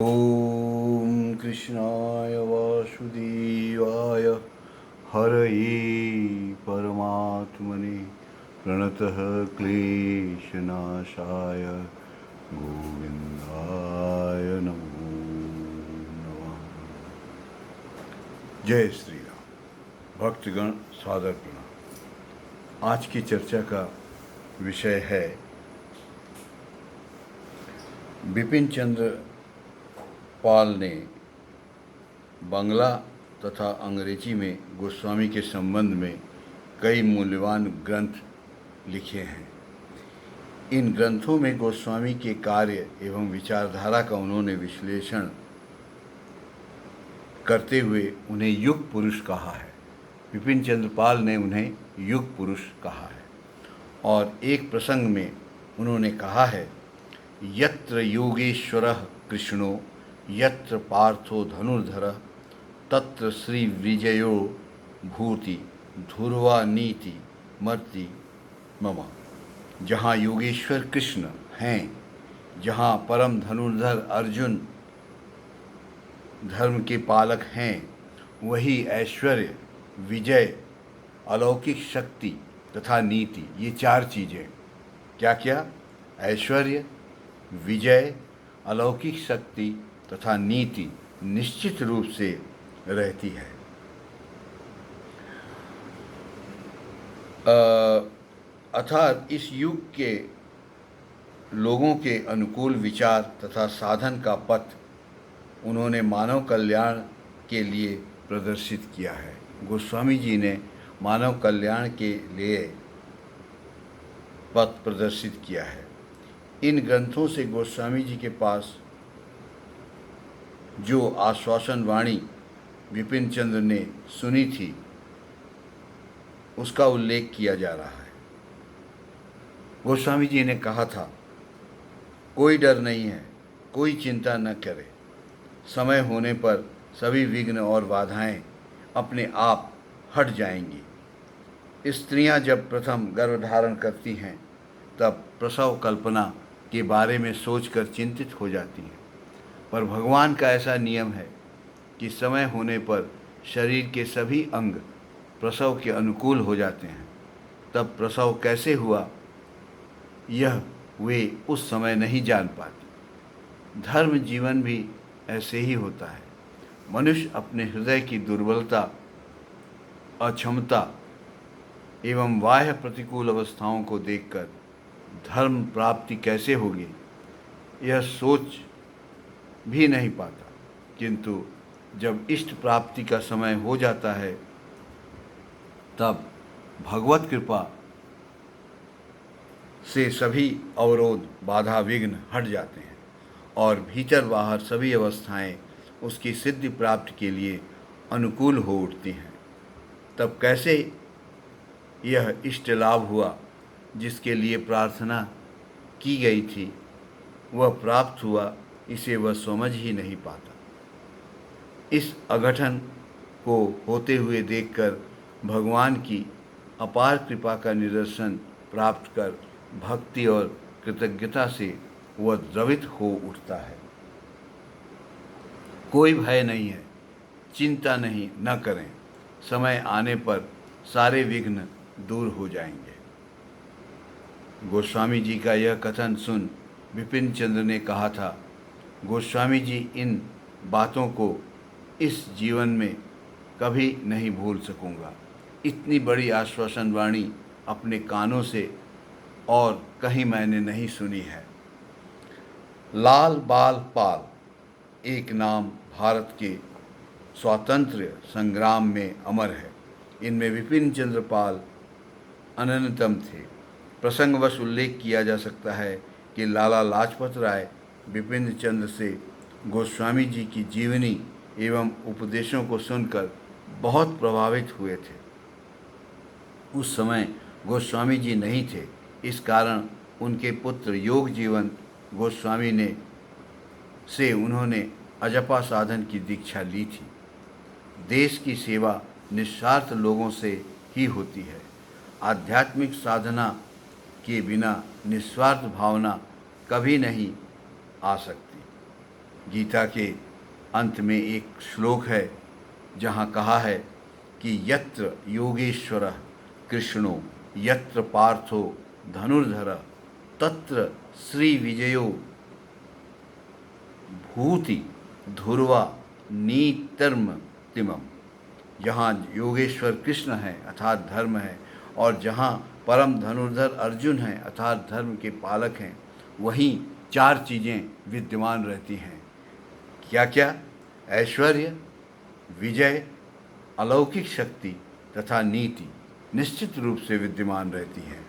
ॐ कृष्णाय वासुदेवाय हरये परमात्मने प्रणतः क्लेशनाशाय गोविन्दाय नमो नमः। जय श्री राम। भक्तगण सादर प्रणाम। आज की चर्चा का विषय है बिपिन चंद्र पाल ने बांग्ला तथा अंग्रेजी में गोस्वामी के संबंध में कई मूल्यवान ग्रंथ लिखे हैं। इन ग्रंथों में गोस्वामी के कार्य एवं विचारधारा का उन्होंने विश्लेषण करते हुए उन्हें युग पुरुष कहा है। बिपिन चंद्र पाल ने उन्हें युग पुरुष कहा है और एक प्रसंग में उन्होंने कहा है, यत्र योगेश्वरः कृष्णो यत्र पार्थो धनुर्धरः तत्र श्री विजयो भूति ध्रुवा नीति मर्ति मम। जहाँ योगेश्वर कृष्ण हैं, जहाँ परम धनुर्धर अर्जुन धर्म के पालक हैं, वही ऐश्वर्य, विजय, अलौकिक शक्ति तथा नीति, ये चार चीज़ें क्या क्या? ऐश्वर्य, विजय, अलौकिक शक्ति तथा नीति निश्चित रूप से रहती है। अर्थात इस युग के लोगों के अनुकूल विचार तथा साधन का पथ उन्होंने मानव कल्याण के लिए प्रदर्शित किया है। गोस्वामी जी ने मानव कल्याण के लिए पथ प्रदर्शित किया है। इन ग्रंथों से गोस्वामी जी के पास जो आश्वासन वाणी बिपिन चंद्र ने सुनी थी, उसका उल्लेख किया जा रहा है। गोस्वामी जी ने कहा था, कोई डर नहीं है, कोई चिंता न करे, समय होने पर सभी विघ्न और बाधाएं अपने आप हट जाएंगी। स्त्रियां जब प्रथम गर्भ धारण करती हैं, तब प्रसव कल्पना के बारे में सोचकर चिंतित हो जाती हैं, पर भगवान का ऐसा नियम है कि समय होने पर शरीर के सभी अंग प्रसव के अनुकूल हो जाते हैं। तब प्रसव कैसे हुआ, यह वे उस समय नहीं जान पाती। धर्म जीवन भी ऐसे ही होता है। मनुष्य अपने हृदय की दुर्बलता, अक्षमता एवं बाह्य प्रतिकूल अवस्थाओं को देखकर धर्म प्राप्ति कैसे होगी, यह सोच भी नहीं पाता, किंतु जब इष्ट प्राप्ति का समय हो जाता है, तब भगवत कृपा से सभी अवरोध, बाधा, विघ्न हट जाते हैं और भीतर बाहर सभी अवस्थाएं उसकी सिद्धि प्राप्ति के लिए अनुकूल हो उठती हैं। तब कैसे यह इष्ट लाभ हुआ जिसके लिए प्रार्थना की गई थी, वह प्राप्त हुआ, इसे वह समझ ही नहीं पाता। इस अघटन को होते हुए देखकर भगवान की अपार कृपा का निदर्शन प्राप्त कर भक्ति और कृतज्ञता से वह द्रवित हो उठता है। कोई भय नहीं है, चिंता नहीं, न करें, समय आने पर सारे विघ्न दूर हो जाएंगे। गोस्वामी जी का यह कथन सुन बिपिन चंद्र ने कहा था, गोस्वामी जी इन बातों को इस जीवन में कभी नहीं भूल सकूंगा। इतनी बड़ी आश्वासन वाणी अपने कानों से और कहीं मैंने नहीं सुनी है। लाल बाल पाल एक नाम भारत के स्वातंत्र्य संग्राम में अमर है। इनमें बिपिन चंद्र पाल अनन्यतम थे। प्रसंगवश उल्लेख किया जा सकता है कि लाला लाजपत राय बिपिन चंद्र से गोस्वामी जी की जीवनी एवं उपदेशों को सुनकर बहुत प्रभावित हुए थे। उस समय गोस्वामी जी नहीं थे, इस कारण उनके पुत्र योग जीवन गोस्वामी से उन्होंने अजपा साधन की दीक्षा ली थी। देश की सेवा निस्वार्थ लोगों से ही होती है। आध्यात्मिक साधना के बिना निस्वार्थ भावना कभी नहीं आ सकती। गीता के अंत में एक श्लोक है जहाँ कहा है कि यत्र योगेश्वरः कृष्णो यत्र पार्थो धनुर्धरः तत्र श्री विजयो भूति ध्रुवा नीतर्म तिमम। जहाँ योगेश्वर कृष्ण है अर्थात धर्म है और जहाँ परम धनुर्धर अर्जुन हैं अर्थात धर्म के पालक हैं, वहीं चार चीज़ें विद्यमान रहती हैं। क्या क्या? ऐश्वर्य, विजय, अलौकिक शक्ति तथा नीति निश्चित रूप से विद्यमान रहती हैं।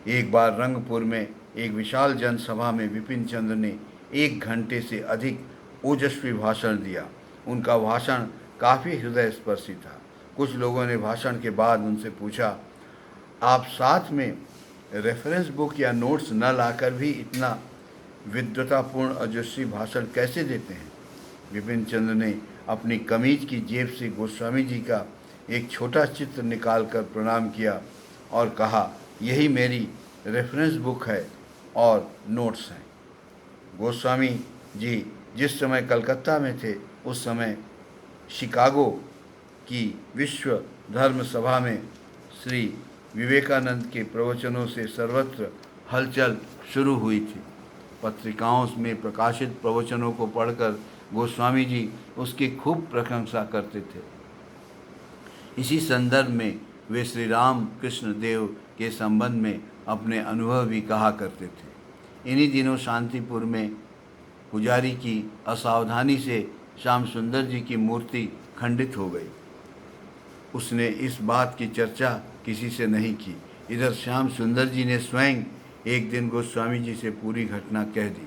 एक बार रंगपुर में एक विशाल जनसभा में विपिन चंद्र ने 1 घंटे से अधिक ओजस्वी भाषण दिया। उनका भाषण काफ़ी हृदयस्पर्शी था। कुछ लोगों ने भाषण के बाद उनसे पूछा, आप साथ में रेफरेंस बुक या नोट्स न लाकर भी इतना विद्वतापूर्ण ओजस्वी भाषण कैसे देते हैं? विपिन चंद्र ने अपनी कमीज की जेब से गोस्वामी जी का एक छोटा चित्र निकालकर प्रणाम किया और कहा, यही मेरी रेफरेंस बुक है और नोट्स हैं। गोस्वामी जी जिस समय कलकत्ता में थे उस समय शिकागो की विश्व धर्म सभा में श्री विवेकानंद के प्रवचनों से सर्वत्र हलचल शुरू हुई थी। पत्रिकाओं में प्रकाशित प्रवचनों को पढ़कर गोस्वामी जी उसकी खूब प्रशंसा करते थे। इसी संदर्भ में वे श्री राम कृष्ण देव के संबंध में अपने अनुभव भी कहा करते थे। इन्हीं दिनों शांतिपुर में पुजारी की असावधानी से श्याम सुंदर जी की मूर्ति खंडित हो गई। उसने इस बात की चर्चा किसी से नहीं की। इधर श्याम सुंदर जी ने स्वयं एक दिन गोस्वामी जी से पूरी घटना कह दी।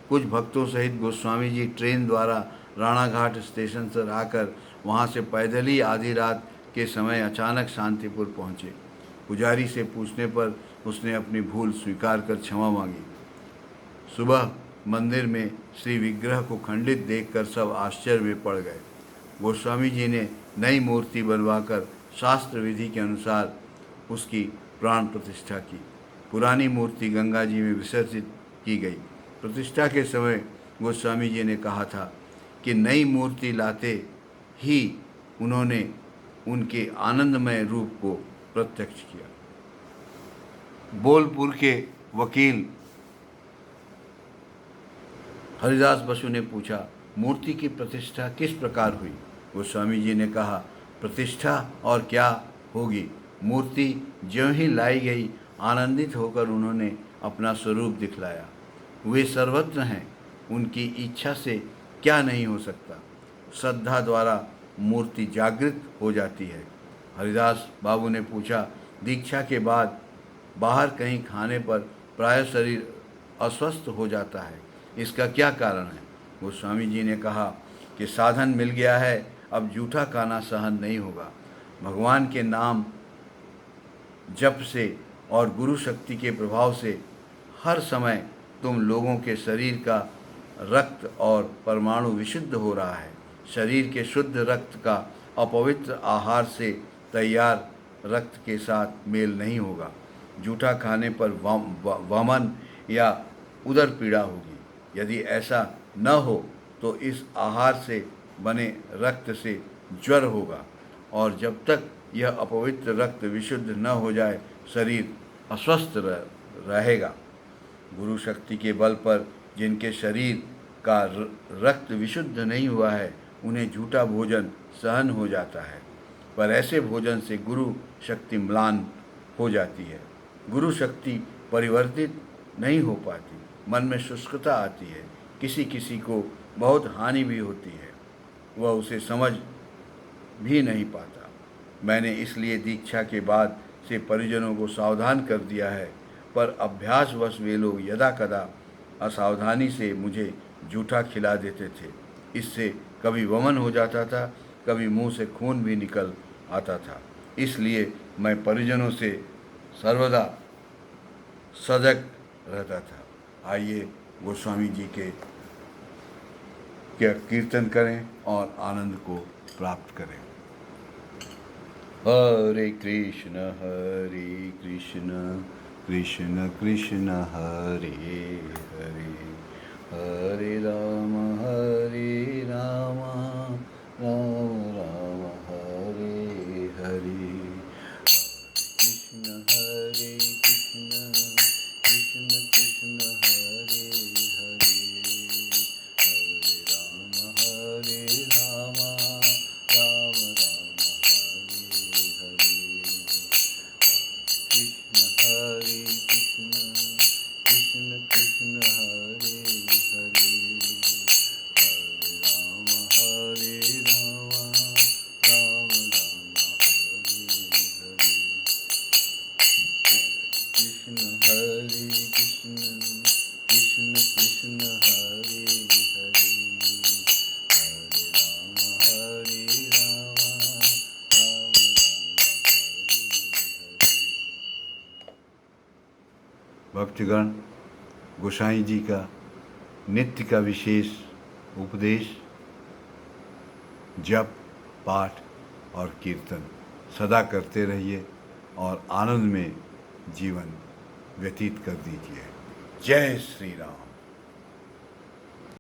कुछ भक्तों सहित गोस्वामी जी ट्रेन द्वारा राणाघाट स्टेशन से आकर वहाँ से पैदल ही आधी रात के समय अचानक शांतिपुर पहुँचे। पुजारी से पूछने पर उसने अपनी भूल स्वीकार कर क्षमा मांगी। सुबह मंदिर में श्री विग्रह को खंडित देखकर सब आश्चर्य में पड़ गए। गोस्वामी जी ने नई मूर्ति बनवाकर शास्त्र विधि के अनुसार उसकी प्राण प्रतिष्ठा की। पुरानी मूर्ति गंगा जी में विसर्जित की गई। प्रतिष्ठा के समय गोस्वामी जी ने कहा था कि नई मूर्ति लाते ही उन्होंने उनके आनंदमय रूप को प्रत्यक्ष किया। बोलपुर के वकील हरिदास बसु ने पूछा, मूर्ति की प्रतिष्ठा किस प्रकार हुई? गोस्वामी जी ने कहा, प्रतिष्ठा और क्या होगी, मूर्ति ज्यों ही लाई गई आनंदित होकर उन्होंने अपना स्वरूप दिखलाया। वे सर्वत्र हैं, उनकी इच्छा से क्या नहीं हो सकता। श्रद्धा द्वारा मूर्ति जागृत हो जाती है। हरिदास बाबू ने पूछा, दीक्षा के बाद बाहर कहीं खाने पर प्राय शरीर अस्वस्थ हो जाता है, इसका क्या कारण है? गोस्वामी जी ने कहा कि साधन मिल गया है, अब जूठा खाना सहन नहीं होगा। भगवान के नाम जप से और गुरु शक्ति के प्रभाव से हर समय तुम लोगों के शरीर का रक्त और परमाणु विशुद्ध हो रहा है। शरीर के शुद्ध रक्त का अपवित्र आहार से तैयार रक्त के साथ मेल नहीं होगा। जूठा खाने पर वमन या उदर पीड़ा होगी। यदि ऐसा न हो तो इस आहार से बने रक्त से ज्वर होगा और जब तक यह अपवित्र रक्त विशुद्ध न हो जाए शरीर अस्वस्थ रहेगा। गुरु शक्ति के बल पर जिनके शरीर का रक्त विशुद्ध नहीं हुआ है उन्हें झूठा भोजन सहन हो जाता है, पर ऐसे भोजन से गुरु शक्ति म्लान हो जाती है। गुरु शक्ति परिवर्तित नहीं हो पाती, मन में शुष्कता आती है, किसी किसी को बहुत हानि भी होती है, वह उसे समझ भी नहीं पाता। मैंने इसलिए दीक्षा के बाद से परिजनों को सावधान कर दिया है, पर अभ्यासवश वे लोग यदा कदा असावधानी से मुझे जूठा खिला देते थे। इससे कभी वमन हो जाता था, कभी मुंह से खून भी निकल आता था। इसलिए मैं परिजनों से सर्वदा सजग रहता था। आइए गोस्वामी जी के कीर्तन करें और आनंद को प्राप्त करें। हरे कृष्ण कृष्ण कृष्ण हरे हरे, हरे राम राम राम हरे हरे, कृष्ण हरे कृष्ण कृष्ण कृष्ण हरे हरे, हरे राम राम राम हरे हरे, कृष्ण हरे कृष्ण कृष्ण कृष्ण हरे हरे, हरे राम राम राम हरे हरे, कृष्ण हरे कृष्ण कृष्ण कृष्ण हरे हरे, हरे राम राम राम हरे हरे। भक्तगण, गोसाई जी का नित्य का विशेष उपदेश जप, पाठ और कीर्तन सदा करते रहिए और आनंद में जीवन व्यतीत कर दीजिए। जय श्री राम।